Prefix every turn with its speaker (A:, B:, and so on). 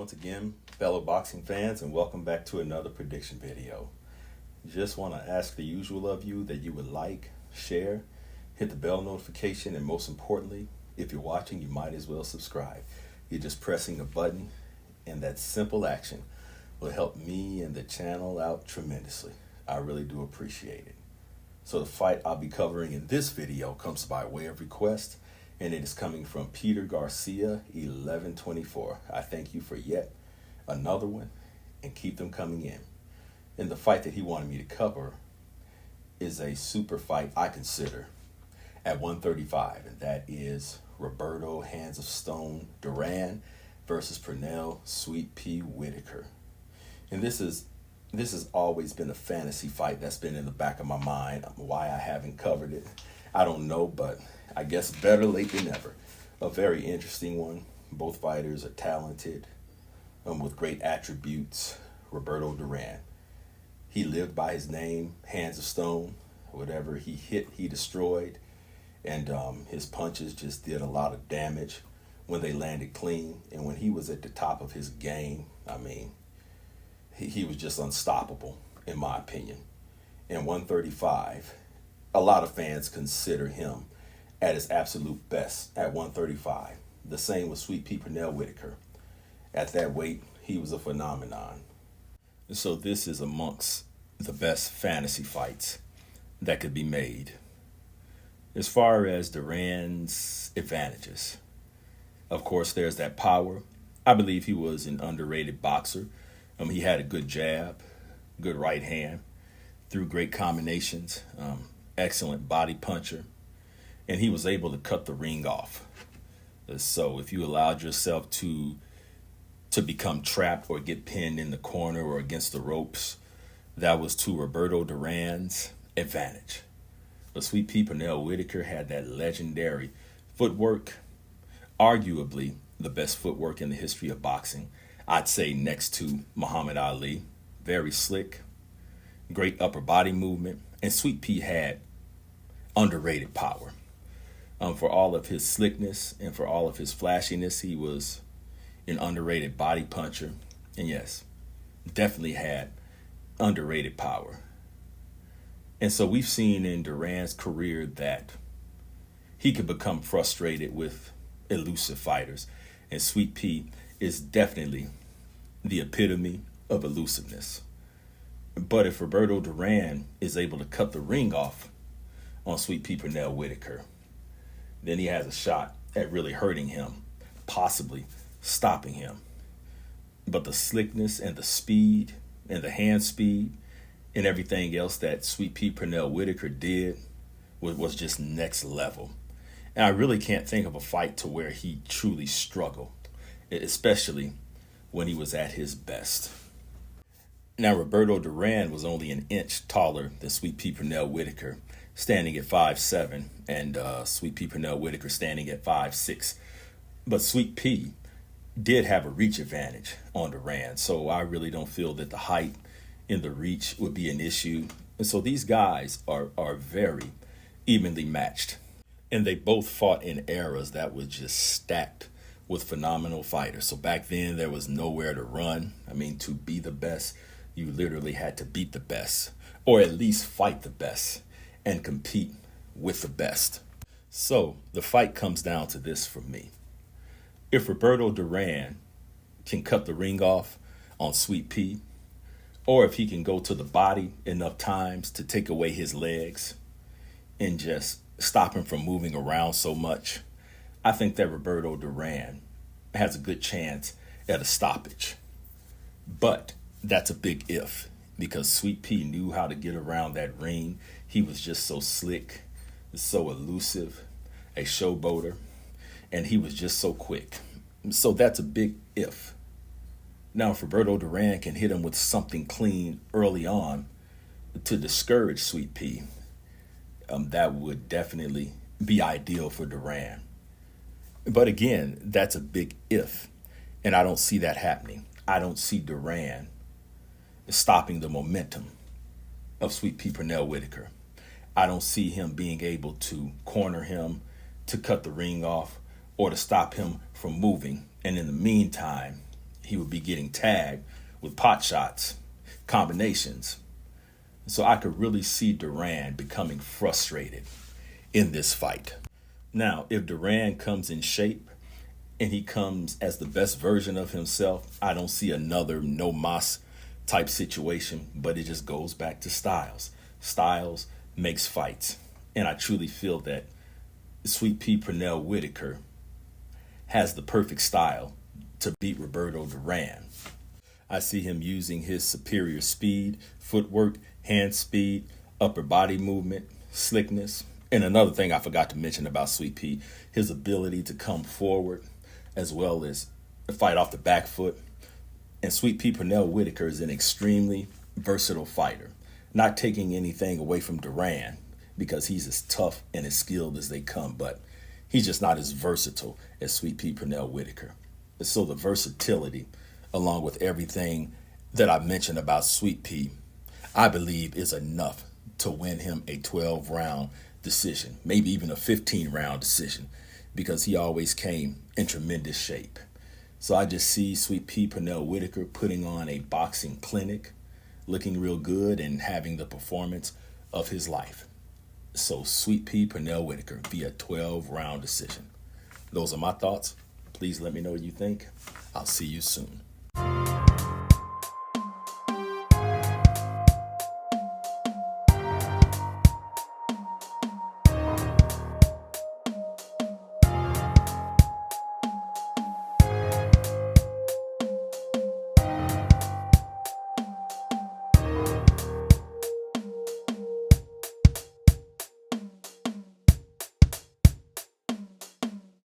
A: once again, fellow boxing fans, and welcome back to another prediction video. Just want to ask the usual of you that you would like, share, hit the bell notification, and most importantly, if you're watching, you might as well subscribe. You're just pressing a button, and that simple action will help me and the channel out tremendously. I really do appreciate it. So the fight I'll be covering in this video comes by way of request, and it is coming from Peter Garcia, 1124. I thank you for yet another one, and keep them coming in. And the fight that he wanted me to cover is a super fight I consider at 135, and that is Roberto Hands of Stone Duran versus Pernell Sweet Pea Whitaker. And this has always been a fantasy fight that's been in the back of my mind. Why I haven't covered it, I don't know, but I guess better late than never. A very interesting one. Both fighters are talented, with great attributes. Roberto Duran, he lived by his name, Hands of Stone. Whatever he hit, he destroyed. And his punches just did a lot of damage when they landed clean. And when he was at the top of his game, I mean, he was just unstoppable, in my opinion. In 135, a lot of fans consider him at his absolute best at 135. The same with Sweet Pea Pernell Whitaker. At that weight, he was a phenomenon. So this is amongst the best fantasy fights that could be made. As far as Duran's advantages, of course, there's that power. I believe he was an underrated boxer. He had a good jab, good right hand, threw great combinations, excellent body puncher, and he was able to cut the ring off. So if you allowed yourself to become trapped or get pinned in the corner or against the ropes, that was to Roberto Duran's advantage. But Sweet Pea Pernell Whitaker had that legendary footwork, arguably the best footwork in the history of boxing. I'd say next to Muhammad Ali. Very slick, great upper body movement, and Sweet Pea had underrated power. For all of his slickness and for all of his flashiness, he was an underrated body puncher. And yes, definitely had underrated power. And so we've seen in Duran's career that he could become frustrated with elusive fighters. And Sweet Pea is definitely the epitome of elusiveness. But if Roberto Duran is able to cut the ring off on Sweet Pea Pernell Whitaker, then he has a shot at really hurting him, possibly stopping him. But the slickness and the speed and the hand speed and everything else that Sweet Pea Pernell Whitaker did was just next level. And I really can't think of a fight to where he truly struggled, especially when he was at his best. Now, Roberto Duran was only an inch taller than Sweet Pea Pernell Whitaker, standing at 5'7", and Sweet Pea Pernell Whitaker standing at 5'6". But Sweet Pea did have a reach advantage on Duran, so I really don't feel that the height and the reach would be an issue. And so these guys are very evenly matched. And they both fought in eras that was just stacked with phenomenal fighters. So back then, there was nowhere to run. I mean, to be the best, you literally had to beat the best, or at least fight the best and compete with the best. So the fight comes down to this for me. If Roberto Duran can cut the ring off on Sweet Pea, or if he can go to the body enough times to take away his legs and just stop him from moving around so much, I think that Roberto Duran has a good chance at a stoppage. But that's a big if, because Sweet Pea knew how to get around that ring. He was just so slick, so elusive, a showboater, and he was just so quick. So that's a big if. Now, if Roberto Duran can hit him with something clean early on to discourage Sweet Pea, that would definitely be ideal for Duran. But again, that's a big if, and I don't see that happening. I don't see Duran stopping the momentum of Sweet Pea Pernell Whitaker. I don't see him being able to corner him, to cut the ring off, or to stop him from moving. And in the meantime, he would be getting tagged with pot shots, combinations. So I could really see Duran becoming frustrated in this fight. Now, if Duran comes in shape and he comes as the best version of himself, I don't see another no mas type situation, but it just goes back to styles. Styles makes fights. And I truly feel that Sweet Pea Pernell Whitaker has the perfect style to beat Roberto Duran. I see him using his superior speed, footwork, hand speed, upper body movement, slickness. And another thing I forgot to mention about Sweet Pea, his ability to come forward as well as fight off the back foot. And Sweet Pea Pernell Whitaker is an extremely versatile fighter, not taking anything away from Duran because he's as tough and as skilled as they come, but he's just not as versatile as Sweet Pea Pernell Whitaker. So the versatility, along with everything that I mentioned about Sweet Pea, I believe is enough to win him a 12-round decision, maybe even a 15-round decision, because he always came in tremendous shape. So I just see Sweet Pea Pernell Whitaker putting on a boxing clinic, looking real good and having the performance of his life. So Sweet Pea Pernell Whitaker via 12-round decision. Those are my thoughts. Please let me know what you think. I'll see you soon.